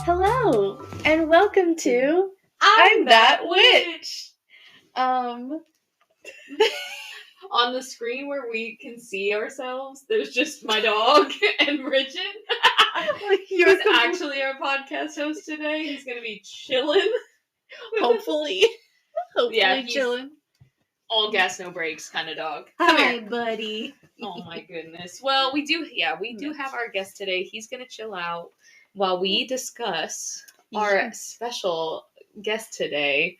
Hello, and welcome to I'm That Witch. On the screen where we can see ourselves, there's just my dog and Bridgette. He's actually our podcast host today. He's gonna be chilling. Hopefully he's chilling. All gas, no brakes kind of dog. Hi, buddy. Oh my goodness. Well, we do have our guest today. He's gonna chill out while we discuss our special guest today.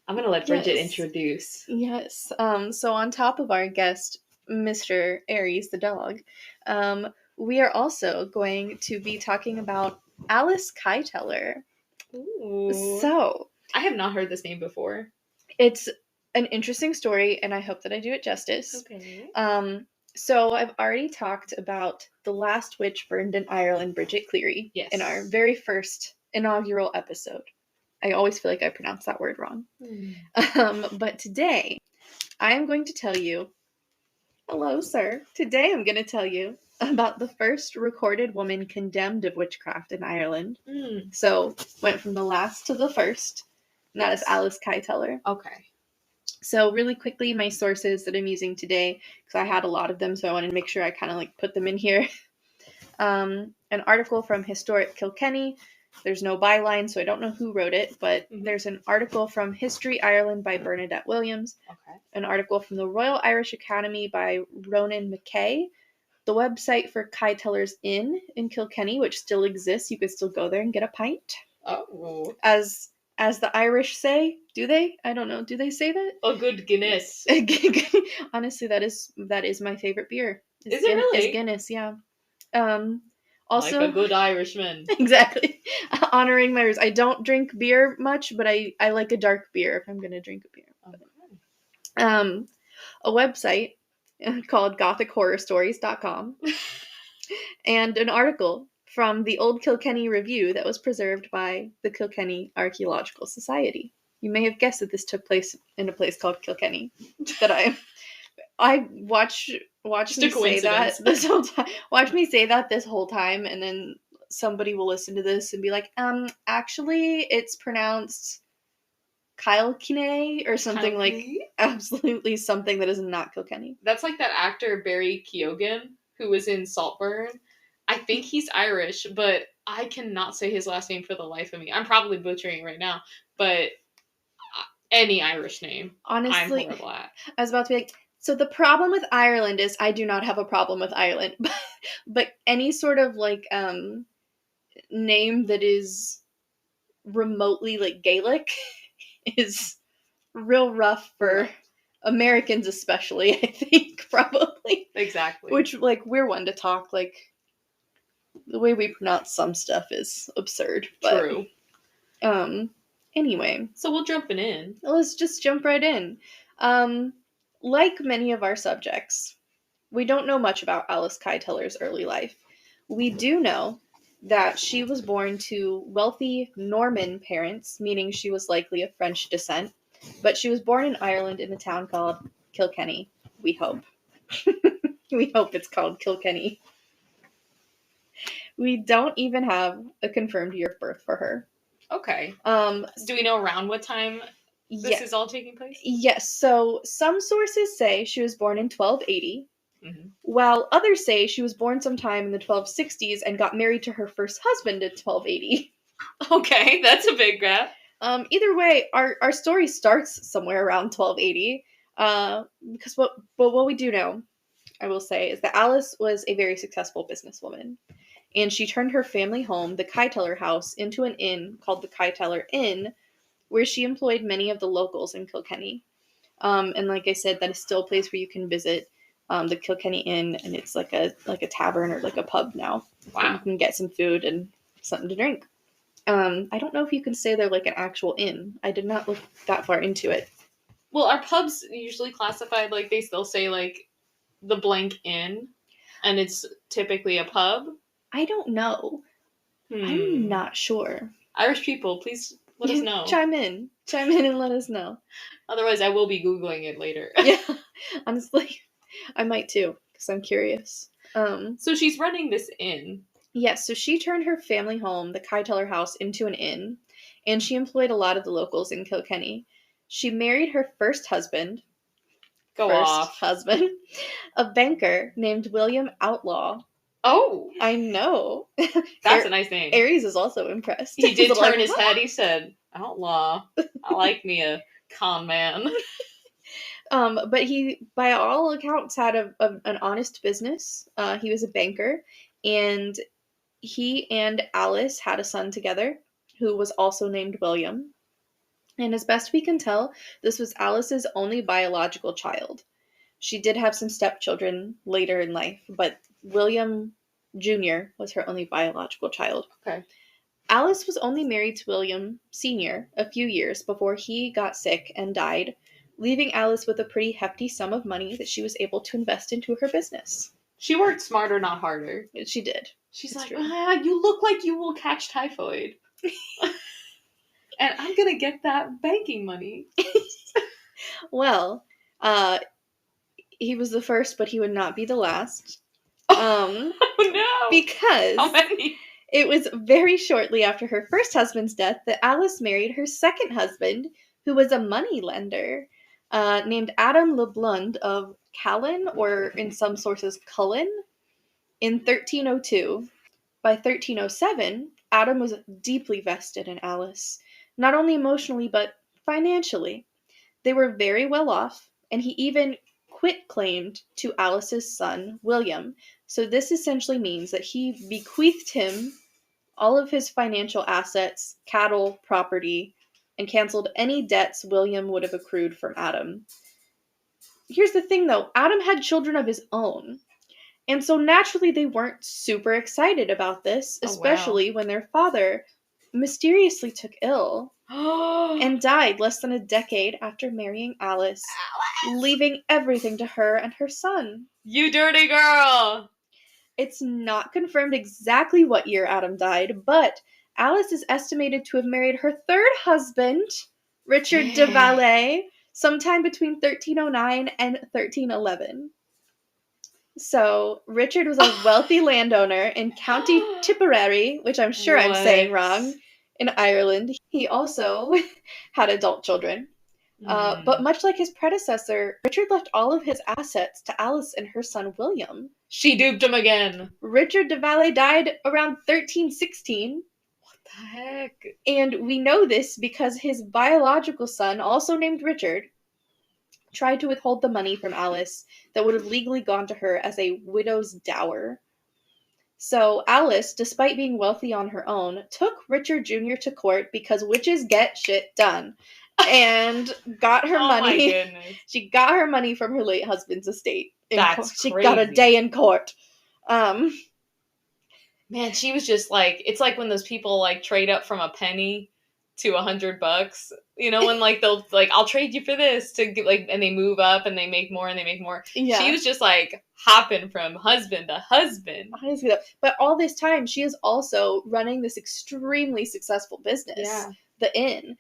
I'm going to let Bridgette introduce. Yes. So on top of our guest, Mr. Aries the dog, we are also going to be talking about Alice Kyteler. Ooh. So I have not heard this name before. It's an interesting story, and I hope that I do it justice. Okay. So I've already talked about the last witch burned in Ireland, Bridgette Cleary, in our very first inaugural episode. I always feel like I pronounce that word wrong. But today, I am going to tell you, hello, sir. Today I'm going to tell you about the first recorded woman condemned of witchcraft in Ireland. So, went from the last to the first, and that is Alice Kyteler. Okay. So really quickly, my sources that I'm using today, because I had a lot of them, so I wanted to make sure I kind of put them in here. An article from Historic Kilkenny. There's no byline, so I don't know who wrote it, but there's an article from History Ireland by Bernadette Williams. Okay. An article from the Royal Irish Academy by Ronan McKay. The website for Kyteler's Inn in Kilkenny, which still exists. You could still go there and get a pint. Oh. As the Irish say, do they? I don't know. Do they say that? A good Guinness. Honestly, that is my favorite beer. Is it really? Is Guinness, yeah. Also, like a good Irishman. Exactly. Honoring my roots. I don't drink beer much, but I like a dark beer if I'm going to drink a beer. Okay. A website called GothicHorrorStories.com and an article from the Old Kilkenny Review that was preserved by the Kilkenny Archaeological Society. You may have guessed that this took place in a place called Kilkenny. That I watch me say that this whole time. Watch me say that this whole time, and then somebody will listen to this and be like, actually, it's pronounced Kilkenny or something absolutely something that is not Kilkenny. That's like that actor Barry Keoghan who was in Saltburn. I think he's Irish, but I cannot say his last name for the life of me. I'm probably butchering it right now, but any Irish name, honestly, I'm horrible at. I was about to be like, so the problem with Ireland is I do not have a problem with Ireland, but any sort of name that is remotely Gaelic is real rough for Americans, especially. I think probably exactly. Which we're one to talk the way we pronounce some stuff is absurd. But, true. Anyway, so we'll jump in. Let's just jump right in. Like many of our subjects, we don't know much about Alice Kyteler's early life. We do know that she was born to wealthy Norman parents, meaning she was likely of French descent, but she was born in Ireland in a town called Kilkenny, we hope. We hope it's called Kilkenny. We don't even have a confirmed year of birth for her. Okay. Do we know around what time this is all taking place? Yes. So some sources say she was born in 1280, while others say she was born sometime in the 1260s and got married to her first husband in 1280. Okay, that's a big gap. Either way, our story starts somewhere around 1280. Because what we do know, I will say, is that Alice was a very successful businesswoman. And she turned her family home, the Kyteler house, into an inn called the Kyteler Inn, where she employed many of the locals in Kilkenny. And like I said, that is still a place where you can visit the Kilkenny Inn, and it's like a tavern or a pub now. Wow. You can get some food and something to drink. I don't know if you can say they're an actual inn. I did not look that far into it. Well, are pubs usually classified they still say the blank inn, and it's typically a pub? I don't know. I'm not sure. Irish people, please let us know. Chime in and let us know. Otherwise, I will be Googling it later. Yeah, honestly, I might too, because I'm curious. So she's running this inn. Yes, so she turned her family home, the Kyteler house, into an inn, and she employed a lot of the locals in Kilkenny. She married her first husband, a banker named William Outlaw. Oh, I know. That's a nice name. Aries is also impressed. He did turn his head. He said, "Outlaw. I like me a con man." But he, by all accounts, had an honest business. He was a banker, and he and Alice had a son together, who was also named William. And as best we can tell, this was Alice's only biological child. She did have some stepchildren later in life, but William Jr. was her only biological child. Okay. Alice was only married to William Sr. a few years before he got sick and died, leaving Alice with a pretty hefty sum of money that she was able to invest into her business. She worked smarter, not harder. She did. She's like, you look like you will catch typhoid. And I'm going to get that banking money. Well, he was the first, but he would not be the last. Oh, no. Because how many? It was very shortly after her first husband's death that Alice married her second husband, who was a money lender, named Adam LeBlund of Callan, or in some sources Cullen, in 1302. By 1307, Adam was deeply vested in Alice, not only emotionally but financially. They were very well off, and he even quit-claimed to Alice's son, William. So this essentially means that he bequeathed him all of his financial assets, cattle, property, and canceled any debts William would have accrued from Adam. Here's the thing, though. Adam had children of his own. And so naturally they weren't super excited about this, especially when their father mysteriously took ill and died less than a decade after marrying Alice, leaving everything to her and her son. You dirty girl! It's not confirmed exactly what year Adam died, but Alice is estimated to have married her third husband, Richard de Valais, sometime between 1309 and 1311. So, Richard was a wealthy landowner in County Tipperary, which I'm sure I'm saying wrong, in Ireland. He also had adult children. But much like his predecessor, Richard left all of his assets to Alice and her son William. She duped him again. Richard de Valais died around 1316. What the heck? And we know this because his biological son, also named Richard, tried to withhold the money from Alice that would have legally gone to her as a widow's dower. So Alice, despite being wealthy on her own, took Richard Jr. to court because witches get shit done. And got her money. My goodness. She got her money from her late husband's estate. That's crazy. She got got a day in court. Man, she was just like, it's like when those people like trade up from a penny to $100. You know, when like they'll like, I'll trade you for this to get like, and they move up and they make more and they make more. Yeah. She was just like hopping from husband to husband. But all this time, she is also running this extremely successful business, the inn.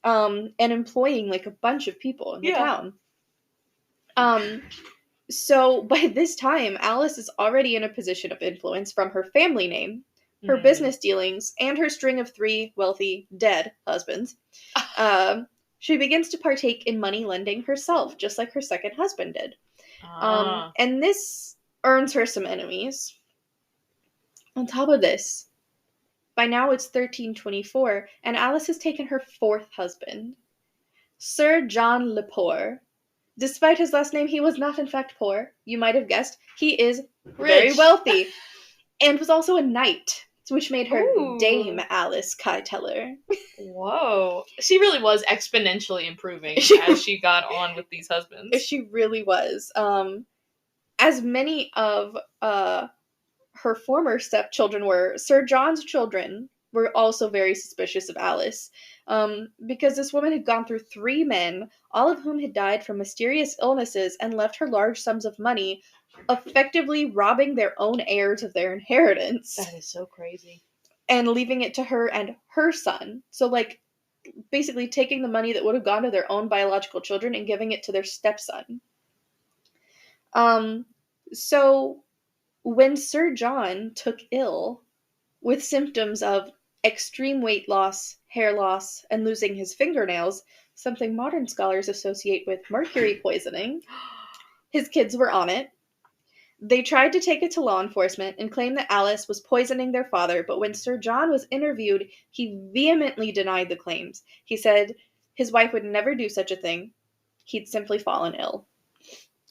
And employing like a bunch of people in the town. So by this time, Alice is already in a position of influence from her family name, her business dealings, and her string of 3 wealthy, dead husbands. She begins to partake in money lending herself, just like her second husband did. And this earns her some enemies. On top of this, by now it's 1324, and Alice has taken her 4th husband, Sir John Lepore. Despite his last name, he was not in fact poor. You might have guessed. He is very wealthy, and was also a knight, which made her Dame Alice Kyteler. Whoa. She really was exponentially improving as she got on with these husbands. She really was. As many of her former stepchildren were, Sir John's children were also very suspicious of Alice, because this woman had gone through 3 men, all of whom had died from mysterious illnesses, and left her large sums of money, effectively robbing their own heirs of their inheritance. That is so crazy. And leaving it to her and her son. So, like, basically taking the money that would have gone to their own biological children and giving it to their stepson. So when Sir John took ill, with symptoms of extreme weight loss, hair loss, and losing his fingernails, something modern scholars associate with mercury poisoning. His kids were on it. They tried to take it to law enforcement and claim that Alice was poisoning their father, but when Sir John was interviewed, he vehemently denied the claims. He said his wife would never do such a thing. He'd simply fallen ill.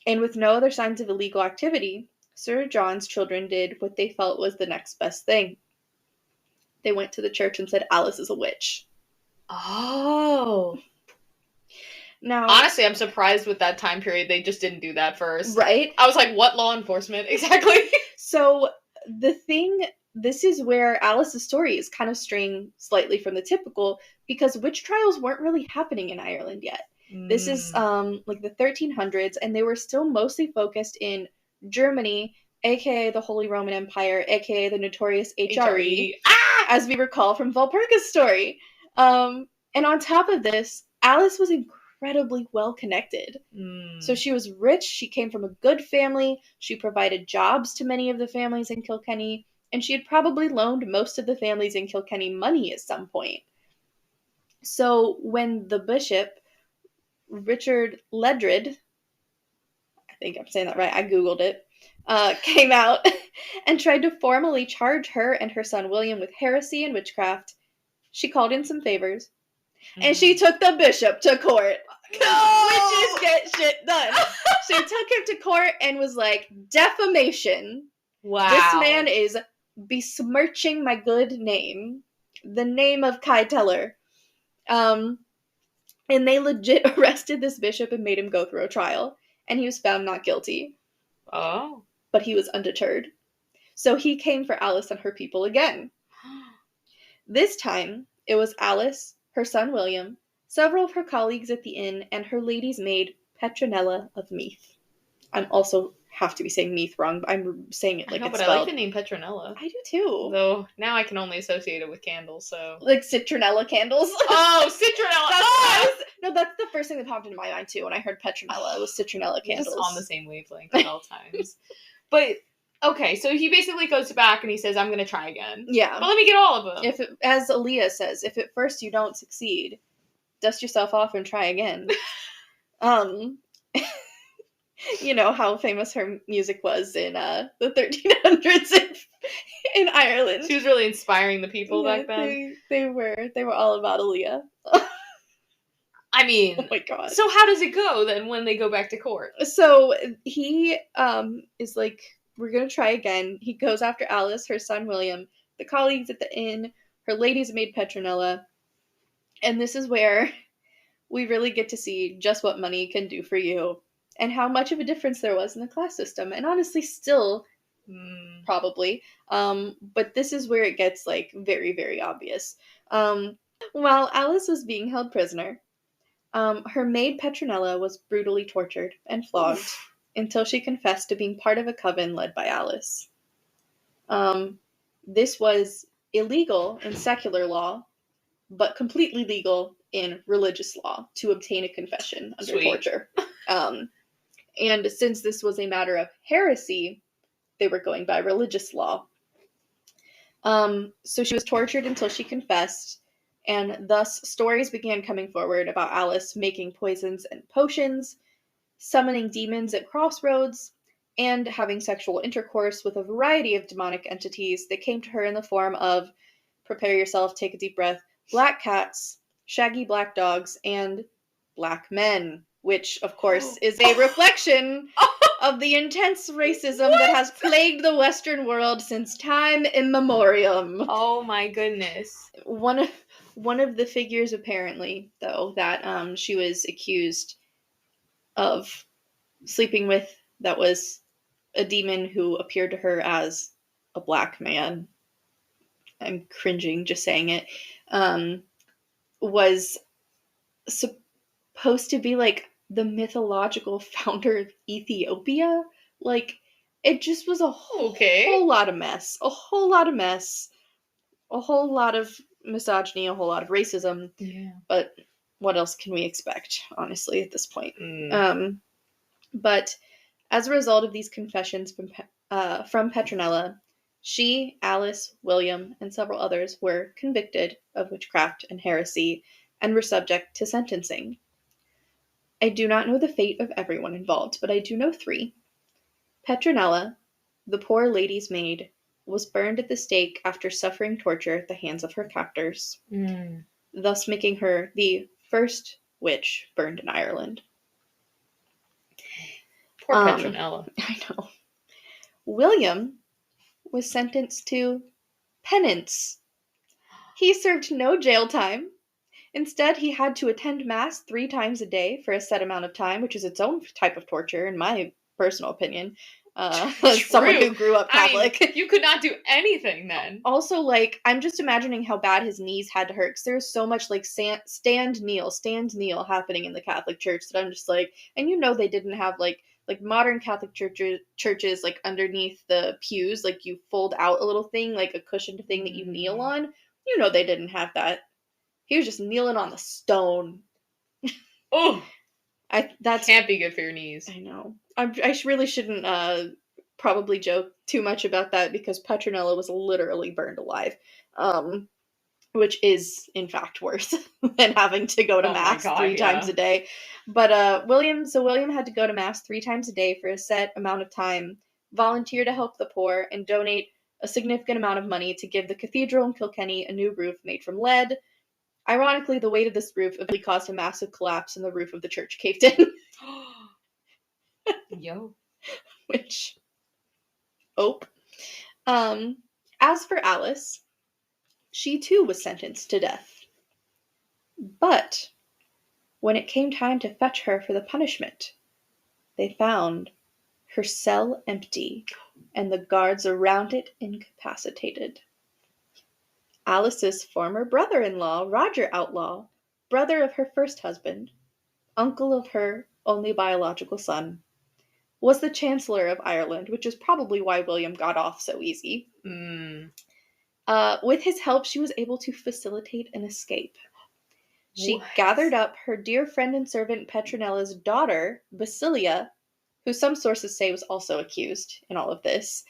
And with no other signs of illegal activity, Sir John's children did what they felt was the next best thing. They went to the church and said, Alice is a witch. Oh. Now, honestly, I'm surprised with that time period. They just didn't do that first. Right? I was like, what law enforcement? Exactly. So this is where Alice's story is kind of straying slightly from the typical, because witch trials weren't really happening in Ireland yet. This is like the 1300s, and they were still mostly focused in Germany, aka the Holy Roman Empire, aka the notorious HRE, as we recall from Valperga's story. And on top of this, Alice was incredibly well connected. So she was rich, she came from a good family, she provided jobs to many of the families in Kilkenny, and she had probably loaned most of the families in Kilkenny money at some point. So when the bishop, Richard Ledred, I think I'm saying that right, I googled it, came out and tried to formally charge her and her son William with heresy and witchcraft, she called in some favors, and she took the bishop to court. No! Witches get shit done. She took him to court and was like, defamation. Wow. This man is besmirching my good name. The name of Kyteler. And they legit arrested this bishop and made him go through a trial. And he was found not guilty. Oh. But he was undeterred. So he came for Alice and her people again. This time, it was Alice, her son William, several of her colleagues at the inn, and her lady's maid, Petronella of Meath. I'm also have to be saying Meath wrong, but I'm saying it like it's spelled. I like the name Petronella. I do too. Though now I can only associate it with candles, so. Like citronella candles. Oh, citronella! That's the first thing that popped into my mind too when I heard Petronella. It was citronella candles. Just on the same wavelength at all times. But okay, so he basically goes back and he says, I'm going to try again. Yeah. But let me get all of them. As Aaliyah says, if at first you don't succeed, dust yourself off and try again. You know how famous her music was in the 1300s in Ireland. She was really inspiring the people back then. They were all about Aaliyah. I mean, oh my god. So how does it go then when they go back to court? So he is like, we're gonna try again. He goes after Alice, her son William, the colleagues at the inn, her lady's maid Petronella, and this is where we really get to see just what money can do for you and how much of a difference there was in the class system, and honestly still probably. But this is where it gets like very, very obvious. While Alice was being held prisoner, her maid Petronella was brutally tortured and flogged until she confessed to being part of a coven led by Alice. This was illegal in secular law, but completely legal in religious law to obtain a confession under torture. And since this was a matter of heresy, they were going by religious law. So she was tortured until she confessed, and thus stories began coming forward about Alice making poisons and potions, summoning demons at crossroads, and having sexual intercourse with a variety of demonic entities that came to her in the form of, prepare yourself, take a deep breath, black cats, shaggy black dogs, and black men, which, of course, is a reflection of the intense racism that has plagued the Western world since time immemorial. Oh my goodness. One of the figures, apparently, though, that she was accused of sleeping with, that was a demon who appeared to her as a black man, I'm cringing just saying it, was supposed to be like the mythological founder of Ethiopia. Like, it just was a whole lot of mess. A whole lot of mess. A whole lot of misogyny, a whole lot of racism. Yeah. But what else can we expect, honestly, at this point? But as a result of these confessions from Petronella, She, Alice, William, and several others were convicted of witchcraft and heresy and were subject to sentencing. I do not know the fate of everyone involved, but I do know 3. Petronella, the poor lady's maid, was burned at the stake after suffering torture at the hands of her captors, thus making her the first witch burned in Ireland. Poor Petronella. I know. William was sentenced to penance. He served no jail time. Instead, he had to attend Mass 3 times a day for a set amount of time, which is its own type of torture, in my personal opinion. As someone who grew up Catholic. I mean, you could not do anything then. Also, like, I'm just imagining how bad his knees had to hurt, because there's so much, like, stand, kneel happening in the Catholic Church that I'm just like, and you know they didn't have, like modern Catholic churches, like, underneath the pews, like, you fold out a little thing, like a cushioned thing that you kneel on. You know they didn't have that. He was just kneeling on the stone. Oh, that can't be good for your knees. I know. I really shouldn't probably joke too much about that, because Petronella was literally burned alive, which is in fact worse than having to go to Mass 3 times a day. But William had to go to Mass 3 times a day for a set amount of time, volunteer to help the poor, and donate a significant amount of money to give the cathedral in Kilkenny a new roof made from lead. Ironically, the weight of this roof eventually caused a massive collapse, and the roof of the church caved in. Yo. Which, as for Alice, she too was sentenced to death. But when it came time to fetch her for the punishment, they found her cell empty and the guards around it incapacitated. Alice's former brother-in-law, Roger Outlaw, brother of her first husband, uncle of her only biological son, was the Chancellor of Ireland, which is probably why William got off so easy. With his help, she was able to facilitate an escape. She gathered up her dear friend and servant Petronella's daughter, Basilia, who some sources say was also accused in all of this.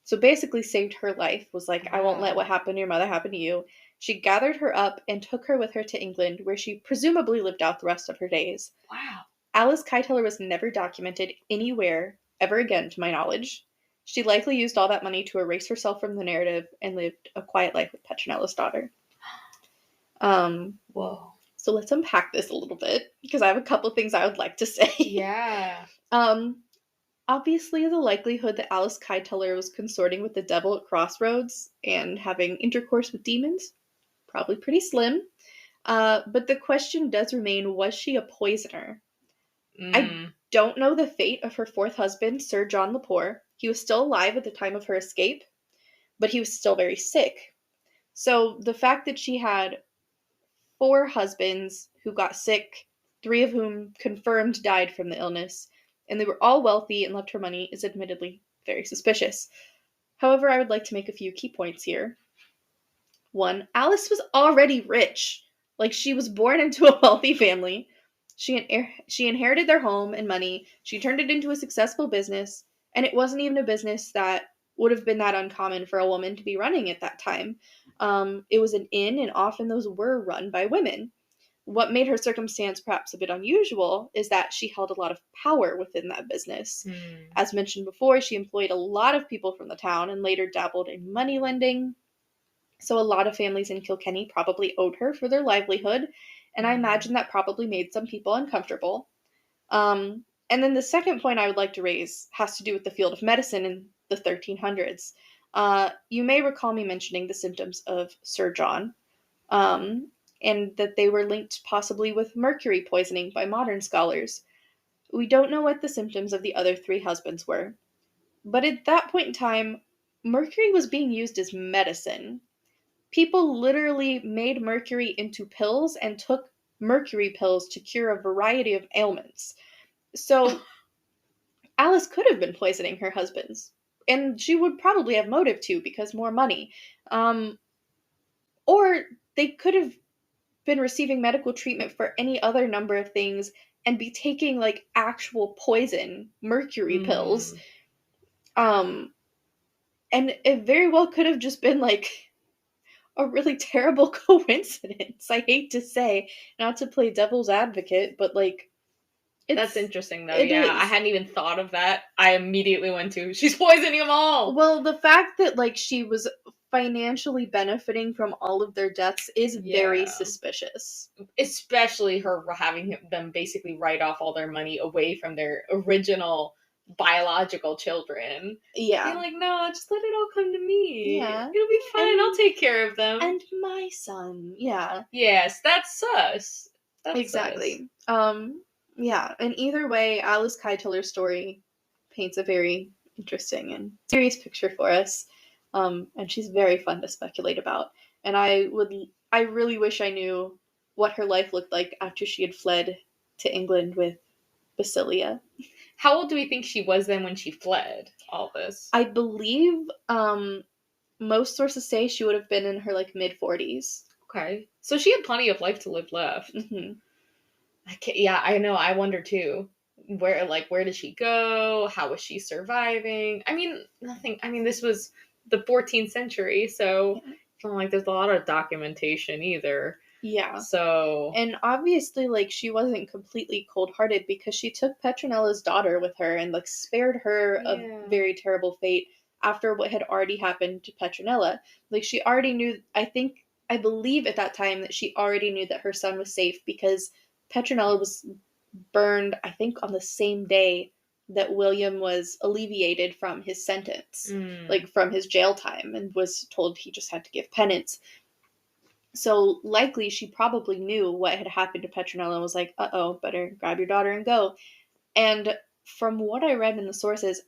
So basically saved her life, was like, I won't let what happened to your mother happen to you. She gathered her up and took her with her to England, where she presumably lived out the rest of her days. Wow. Alice Kyteler was never documented anywhere ever again, to my knowledge. She likely used all that money to erase herself from the narrative and lived a quiet life with Petronella's daughter. Whoa. So let's unpack this a little bit, because I have a couple things I would like to say. Yeah. Obviously, the likelihood that Alice Kyteler was consorting with the devil at Crossroads and having intercourse with demons, probably pretty slim. But the question does remain, was she a poisoner? I don't know the fate of her 4th husband, Sir John Lepore. He was still alive at the time of her escape, but he was still very sick. So the fact that she had 4 husbands who got sick, 3 of whom confirmed died from the illness, and they were all wealthy and left her money, is admittedly very suspicious. However, I would like to make a few key points here. 1, Alice was already rich. Like, she was born into a wealthy family. She inherited their home and money. She turned it into a successful business, and it wasn't even a business that would have been that uncommon for a woman to be running at that time. It was an inn, and often those were run by women. What made her circumstance perhaps a bit unusual is that she held a lot of power within that business. As mentioned before, she employed a lot of people from the town and later dabbled in money lending. So a lot of families in Kilkenny probably owed her for their livelihood, and I imagine that probably made some people uncomfortable. And then the second point I would like to raise has to do with the field of medicine in the 1300s. You may recall me mentioning the symptoms of Sir John, and that they were linked possibly with mercury poisoning by modern scholars. We don't know what the symptoms of the other 3 husbands were, but at that point in time, mercury was being used as medicine. People literally made mercury into pills and took mercury pills to cure a variety of ailments. So Alice could have been poisoning her husbands, and she would probably have motive to, because more money. Or they could have been receiving medical treatment for any other number of things and be taking, like, actual poison, mercury pills. And it very well could have just been like a really terrible coincidence. I hate to say, not to play devil's advocate, but like That's interesting though. Yeah, I hadn't even thought of that. I immediately went to, she's poisoning them all. Well, the fact that like she was financially benefiting from all of their deaths is very suspicious. Especially her having them basically write off all their money away from their original biological children. Yeah. Being like, no, just let it all come to me. Yeah. It'll be fine. I'll take care of them. And my son. Yeah. Yes, that's sus. That's exactly. Sus. Yeah. And either way, Alice Kyteler's story paints a very interesting and serious picture for us. And she's very fun to speculate about. And I really wish I knew what her life looked like after she had fled to England with Basilia. How old do we think she was then when she fled all this? I believe most sources say she would have been in her like mid-40s. Okay. So she had plenty of life to live left. Mm-hmm. Yeah, I know. I wonder too. Where did she go? How was she surviving? I mean, nothing. I mean, this was the 14th century, so it's not like there's a lot of documentation either. Yeah. So. And obviously, like, she wasn't completely cold-hearted because she took Petronella's daughter with her and, like, spared her a very terrible fate after what had already happened to Petronella. Like, she already knew, I believe at that time that she already knew that her son was safe because Petronella was burned, I think, on the same day that William was alleviated from his sentence, like, from his jail time, and was told he just had to give penance. So likely she probably knew what had happened to Petronella and was like, uh-oh, better grab your daughter and go. And from what I read in the sources,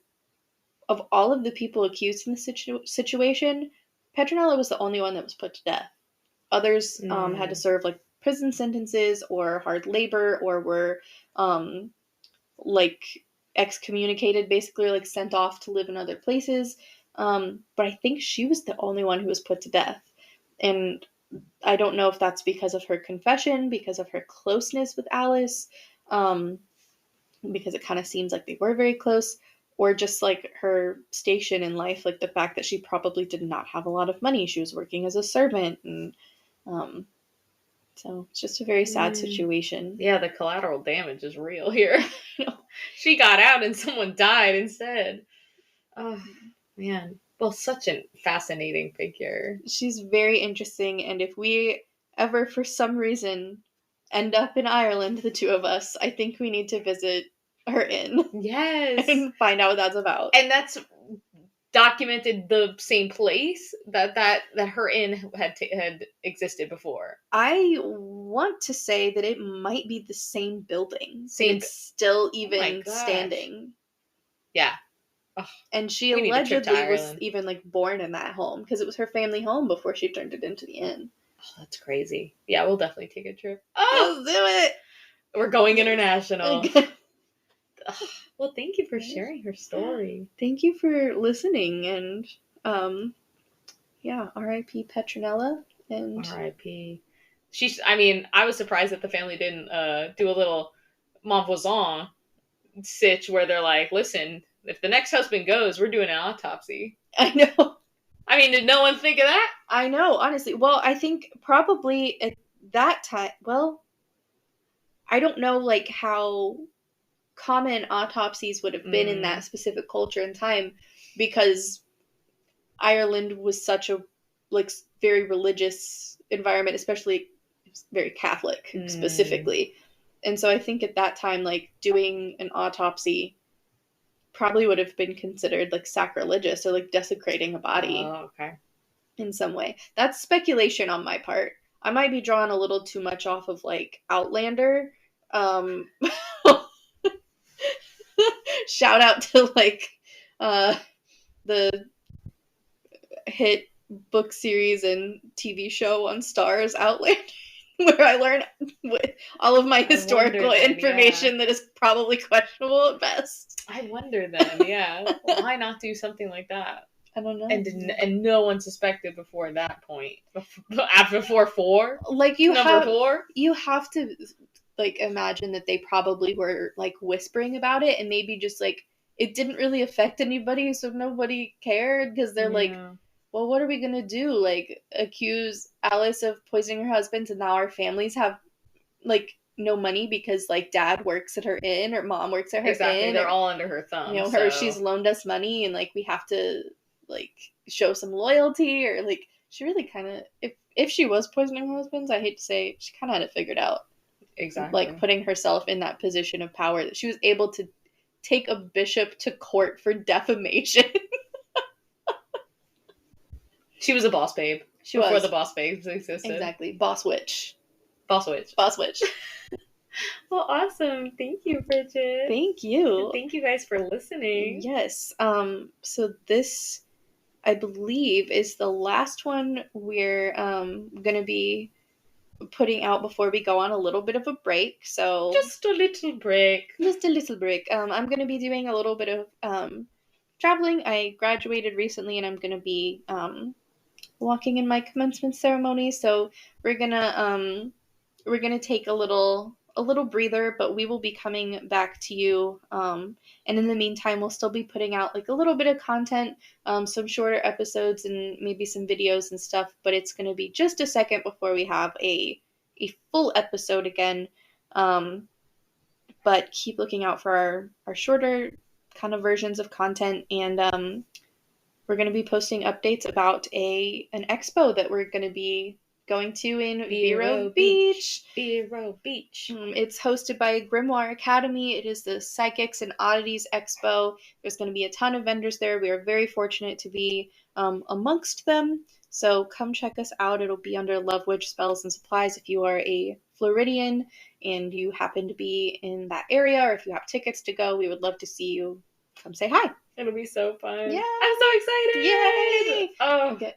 of all of the people accused in the situation, Petronella was the only one that was put to death. Others had to serve like prison sentences or hard labor or were like excommunicated, basically, like sent off to live in other places. But I think she was the only one who was put to death. And I don't know if that's because of her confession, because of her closeness with Alice, because it kind of seems like they were very close, or just like her station in life, like the fact that she probably did not have a lot of money. She was working as a servant, and so it's just a very sad situation. Yeah, the collateral damage is real here. She got out and someone died instead. Oh, man. Well, such a fascinating figure. She's very interesting, and if we ever, for some reason, end up in Ireland, the two of us, I think we need to visit her inn. Yes. And find out what that's about. And that's documented the same place that her inn had existed before. I want to say that it might be the same building. It's still even standing. Yeah. Oh, and she allegedly was even like born in that home because it was her family home before she turned it into the inn. Oh, that's crazy. Yeah, we'll definitely take a trip. Oh, let's do it. We're going international. Well, thank you for sharing her story. Thank you for listening, and yeah, R.I.P. Petronella, and R.I.P. I was surprised that the family didn't do a little Montvoisin sitch where they're like, listen, if the next husband goes, we're doing an autopsy. I know. I mean, did no one think of that? I know, honestly. Well, I think probably at that time, well, I don't know, like, how common autopsies would have been in that specific culture and time, because Ireland was such a, like, very religious environment, especially very Catholic, specifically. And so I think at that time, like, doing an autopsy probably would have been considered, like, sacrilegious or, like, desecrating a body. Oh, okay. In some way. That's speculation on my part. I might be drawing a little too much off of, like, Outlander. Shout out to, like, the hit book series and TV show on Starz, Outlander, where I learn all of my historical information that is probably questionable at best. I wonder then, yeah. Why not do something like that? I don't know. And no one suspected before that point. Before 4? Like, number 4? You have to, like, imagine that they probably were, like, whispering about it, and maybe just, like, it didn't really affect anybody, so nobody cared because they're like, well, what are we gonna do? Like, accuse Alice of poisoning her husband, and now our families have like no money because like dad works at her inn or mom works at her inn. They're all under her thumb. You know, she's loaned us money, and like we have to like show some loyalty, or like she really kind of, if she was poisoning her husband, I hate to say, she kind of had it figured out. Exactly. Like putting herself in that position of power, that she was able to take a bishop to court for defamation. She was a boss babe. Before the boss babes existed. Exactly. Boss witch. Boss witch. Boss witch. Well, awesome. Thank you, Bridget. Thank you. And thank you guys for listening. Yes. So this, I believe, is the last one we're gonna be putting out before we go on a little bit of a break. So just a little break. I'm gonna be doing a little bit of traveling. I graduated recently, and I'm gonna be walking in my commencement ceremony. So we're gonna take a little breather, but we will be coming back to you. And in the meantime, we'll still be putting out like a little bit of content, some shorter episodes and maybe some videos and stuff, but it's going to be just a second before we have a full episode again. But keep looking out for our shorter kind of versions of content, and we're going to be posting updates about an expo that we're going to be going to in Vero Beach. Vero Beach. It's hosted by Grimoire Academy. It is the Psychics and Oddities Expo. There's going to be a ton of vendors there. We are very fortunate to be amongst them. So come check us out. It'll be under Love Witch Spells and Supplies if you are a Floridian and you happen to be in that area, or if you have tickets to go, we would love to see you. Come say hi. It'll be so fun. Yeah. I'm so excited. Yay. Oh, okay.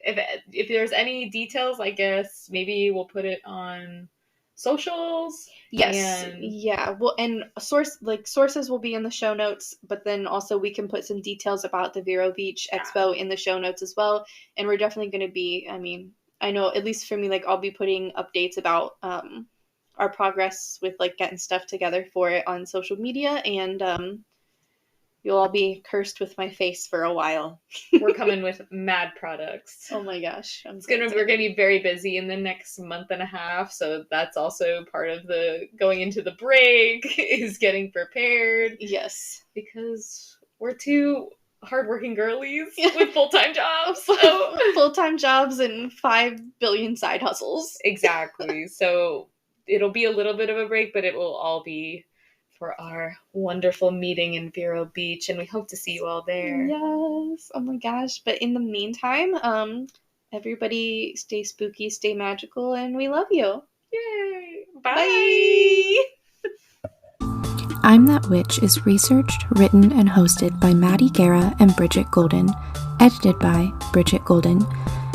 If there's any details, I guess maybe we'll put it on socials. Yes. Yeah. Well, and sources will be in the show notes, but then also we can put some details about the Vero Beach Expo in the show notes as well. And we're definitely going to be, I know at least for me, like I'll be putting updates about our progress with like getting stuff together for it on social media, and you'll all be cursed with my face for a while. We're coming with mad products. Oh my gosh. We're going to be very busy in the next month and a half. So that's also part of the going into the break is getting prepared. Yes. Because we're two hardworking girlies with full-time jobs. So full-time jobs and 5 billion side hustles. Exactly. So it'll be a little bit of a break, but it will all be for our wonderful meeting in Vero Beach, and we hope to see you all there. Yes. Oh my gosh. But in the meantime, everybody stay spooky, stay magical, and we love you. Yay. Bye. I'm That Witch is researched, written, and hosted by Maddy Guerra and Bridget Golden, edited by Bridget Golden.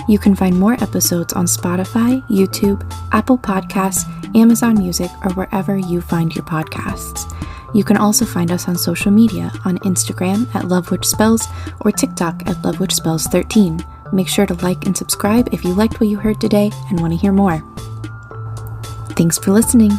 You can find more episodes on Spotify, YouTube, Apple Podcasts, Amazon Music, or wherever you find your podcasts. You can also find us on social media on Instagram at LoveWitchSpells or TikTok at LoveWitchSpells13. Make sure to like and subscribe if you liked what you heard today and want to hear more. Thanks for listening.